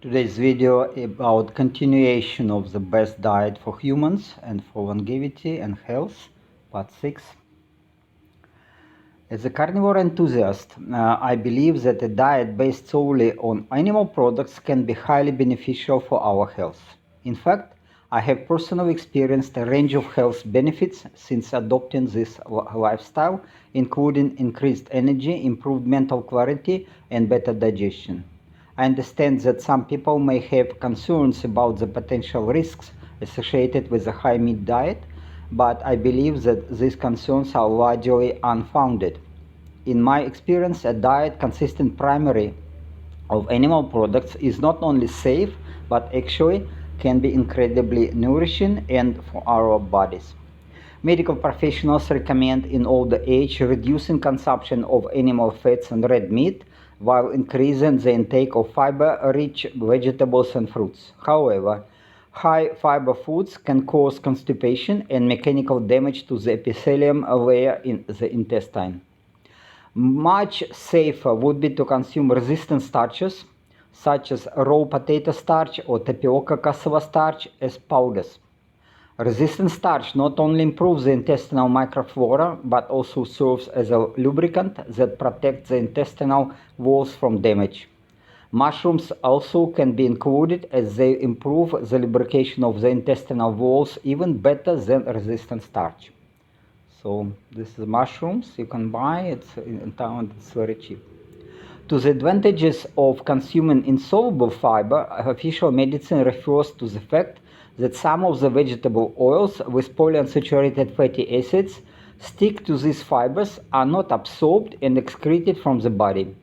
Today's video about continuation of the best diet for humans and for longevity and health, part 6. As a carnivore enthusiast, I believe that a diet based solely on animal products can be highly beneficial for our health. In fact, I have personally experienced a range of health benefits since adopting this lifestyle, including increased energy, improved mental clarity, and better digestion. I understand that some people may have concerns about the potential risks associated with a high meat diet, but I believe that these concerns are largely unfounded. In my experience, a diet consisting primarily of animal products is not only safe, but actually can be incredibly nourishing and for our bodies. Medical professionals recommend in older age reducing consumption of animal fats and red meat while increasing the intake of fiber-rich vegetables and fruits. However, high-fiber foods can cause constipation and mechanical damage to the epithelium layer in the intestine. Much safer would be to consume resistant starches, such as raw potato starch or tapioca cassava starch, as powders. Resistant starch not only improves the intestinal microflora, but also serves as a lubricant that protects the intestinal walls from damage. Mushrooms also can be included as they improve the lubrication of the intestinal walls even better than resistant starch. So this is mushrooms you can buy, it's in town, it's very cheap. To the advantages of consuming insoluble fiber, official medicine refers to the fact that some of the vegetable oils with polyunsaturated fatty acids stick to these fibers, are not absorbed and excreted from the body.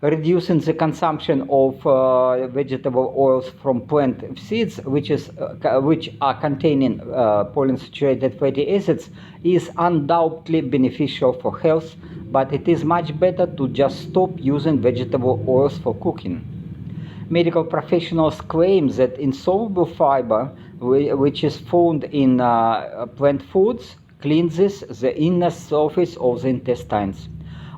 Reducing the consumption of vegetable oils from plant seeds, which are containing polyunsaturated fatty acids, is undoubtedly beneficial for health, but it is much better to just stop using vegetable oils for cooking. Medical professionals claim that insoluble fiber, which is found in plant foods, cleanses the inner surface of the intestines.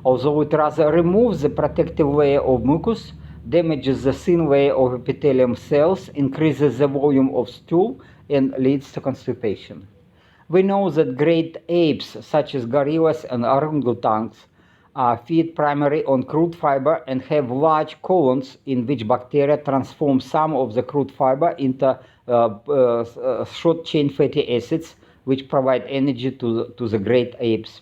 Although it rather removes the protective layer of mucus, damages the thin layer of epithelium cells, increases the volume of stool, and leads to constipation. We know that great apes, such as gorillas and orangutans, feed primarily on crude fiber and have large colons in which bacteria transform some of the crude fiber into short-chain fatty acids, which provide energy to the great apes.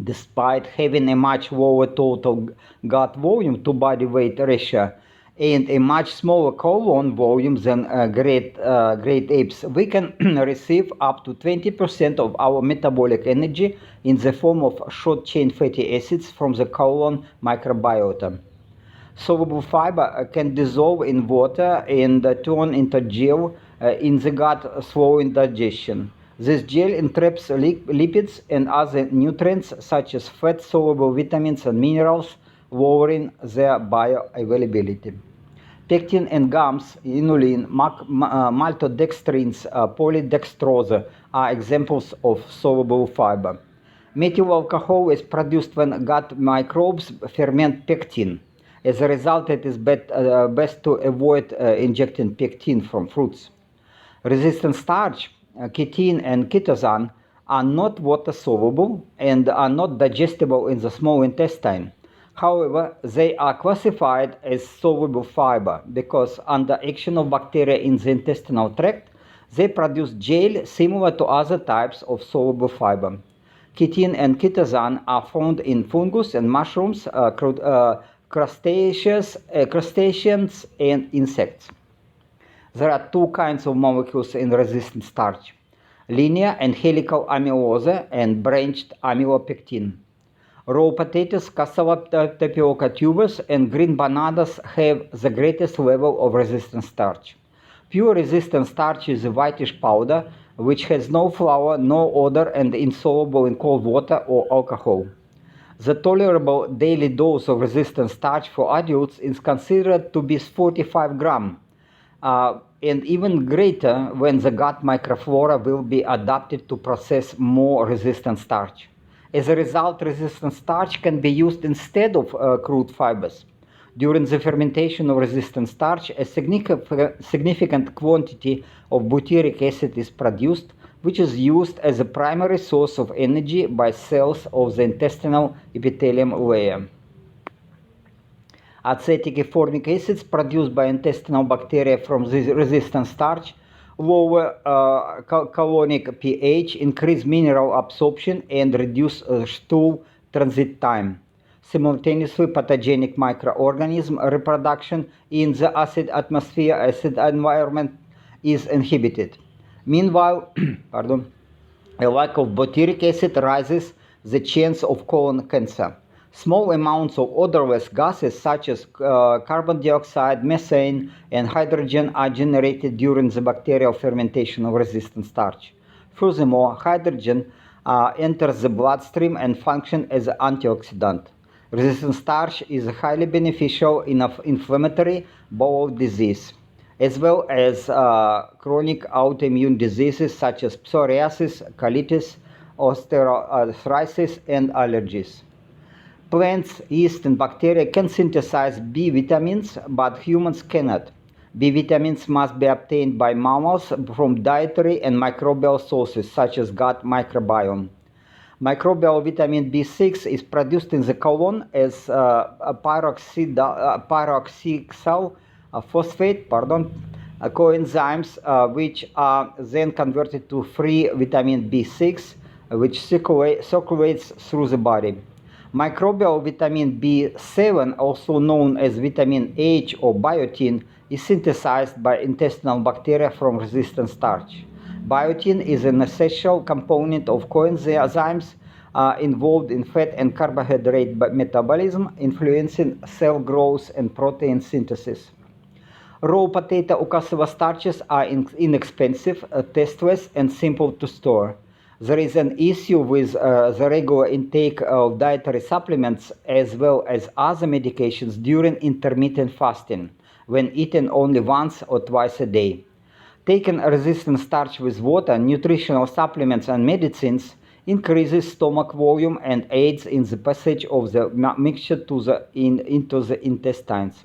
Despite having a much lower total gut volume to body weight ratio and a much smaller colon volume than great apes, we can receive up to 20% of our metabolic energy in the form of short-chain fatty acids from the colon microbiota. Soluble fiber can dissolve in water and turn into gel in the gut, slowing digestion. This gel entraps lipids and other nutrients such as fat-soluble vitamins and minerals, lowering their bioavailability. Pectin and gums, inulin, maltodextrins, polydextrose are examples of soluble fiber. Methyl alcohol is produced when gut microbes ferment pectin. As a result, it is best to avoid injecting pectin from fruits. Resistant starch, chitin and chitosan, are not water soluble and are not digestible in the small intestine. However, they are classified as soluble fiber because under action of bacteria in the intestinal tract, they produce gel similar to other types of soluble fiber. Chitin and chitosan are found in fungus and mushrooms, crustaceans, and insects. There are two kinds of molecules in resistant starch: linear and helical amylose and branched amylopectin. Raw potatoes, cassava, tapioca tubers, and green bananas have the greatest level of resistant starch. Pure resistant starch is a whitish powder which has no flavor, no odor, and insoluble in cold water or alcohol. The tolerable daily dose of resistant starch for adults is considered to be 45 grams. And even greater when the gut microflora will be adapted to process more resistant starch. As a result, resistant starch can be used instead of crude fibers. During the fermentation of resistant starch, a significant quantity of butyric acid is produced, which is used as a primary source of energy by cells of the intestinal epithelium layer. Acetic formic acids produced by intestinal bacteria from the resistant starch lower colonic pH, increase mineral absorption, and reduce stool transit time. Simultaneously, pathogenic microorganism reproduction in the acid environment is inhibited. Meanwhile, a lack of butyric acid raises the chance of colon cancer. Small amounts of odorless gases such as carbon dioxide, methane, and hydrogen are generated during the bacterial fermentation of resistant starch. Furthermore, hydrogen enters the bloodstream and functions as an antioxidant. Resistant starch is highly beneficial in inflammatory bowel disease, as well as chronic autoimmune diseases such as psoriasis, colitis, osteoarthritis, and allergies. Plants, yeast, and bacteria can synthesize B vitamins, but humans cannot. B vitamins must be obtained by mammals from dietary and microbial sources such as gut microbiome. Microbial vitamin B6 is produced in the colon as pyroxyxyl phosphate coenzymes, which are then converted to free vitamin B6, which circulates through the body. Microbial vitamin B7, also known as vitamin H or biotin, is synthesized by intestinal bacteria from resistant starch. Biotin is an essential component of coenzymes involved in fat and carbohydrate metabolism, influencing cell growth and protein synthesis. Raw potato or cassava starches are inexpensive, tasteless, and simple to store. There is an issue with the regular intake of dietary supplements as well as other medications during intermittent fasting, when eaten only once or twice a day. Taking resistant starch with water, nutritional supplements, and medicines increases stomach volume and aids in the passage of the mixture into the intestines.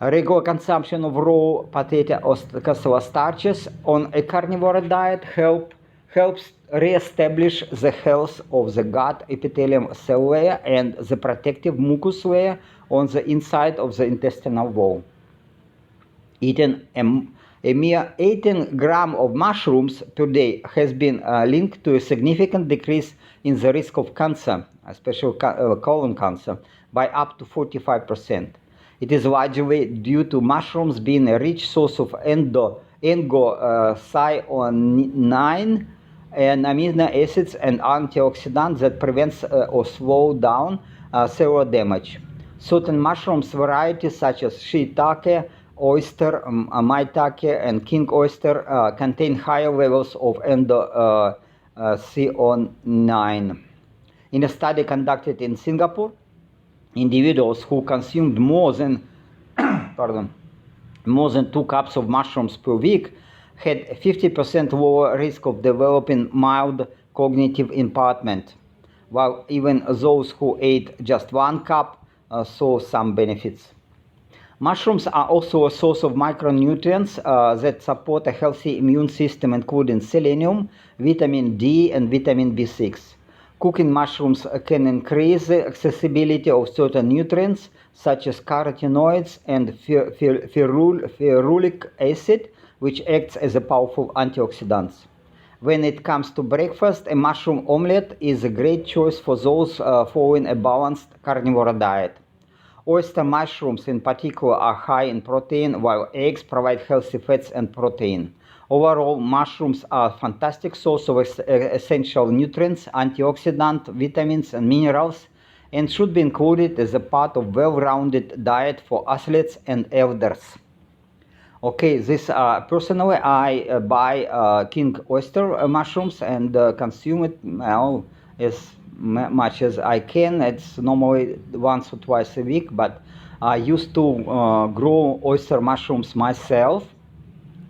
Regular consumption of raw potato or cassava starches on a carnivore diet helps re-establish the health of the gut epithelium cell layer and the protective mucus layer on the inside of the intestinal wall. Eating a mere 18 grams of mushrooms per day has been linked to a significant decrease in the risk of cancer, especially colon cancer, by up to 45%. It is largely due to mushrooms being a rich source of anthocyanin and amino acids and antioxidants that prevents or slow down cellular damage. Certain mushrooms varieties such as shiitake, oyster, maitake, and king oyster contain higher levels of anthocyanin. In a study conducted in Singapore, individuals who consumed more than 2 cups of mushrooms per week had 50% lower risk of developing mild cognitive impairment, while even those who ate just 1 cup saw some benefits. Mushrooms are also a source of micronutrients that support a healthy immune system, including selenium, vitamin D, and vitamin B6. Cooking mushrooms can increase the accessibility of certain nutrients, such as carotenoids and ferulic acid, which acts as a powerful antioxidants. When it comes to breakfast, a mushroom omelette is a great choice for those following a balanced carnivore diet. Oyster mushrooms in particular are high in protein, while eggs provide healthy fats and protein. Overall, mushrooms are a fantastic source of essential nutrients, antioxidants, vitamins, and minerals, and should be included as a part of well-rounded diet for athletes and elders. Okay, personally I buy king oyster mushrooms and consume it as much as I can. It's normally once or twice a week, but I used to grow oyster mushrooms myself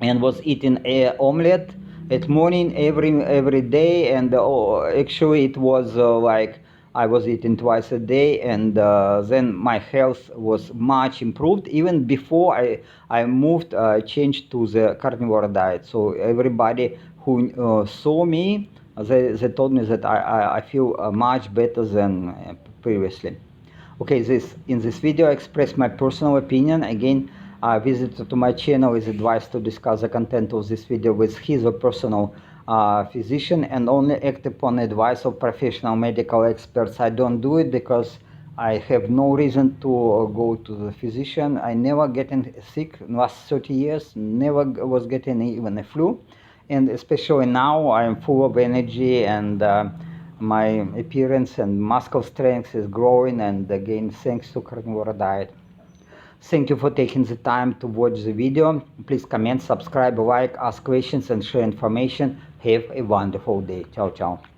and was eating an omelette at morning every day, and actually it was like I was eating twice a day, and then my health was much improved even before I moved, changed to the carnivore diet. So everybody who saw me, they told me that I feel much better than previously. Okay, in this video I express my personal opinion. Again, a visitor to my channel is advised to discuss the content of this video with his or personal physician and only act upon advice of professional medical experts. I don't do it because I have no reason to go to the physician. I never getting sick in the last 30 years, never was getting even a flu. And especially now I am full of energy, and my appearance and muscle strength is growing, and again thanks to carnivore diet. Thank you for taking the time to watch the video. Please comment, subscribe, like, ask questions and share information. Have a wonderful day. Ciao, ciao.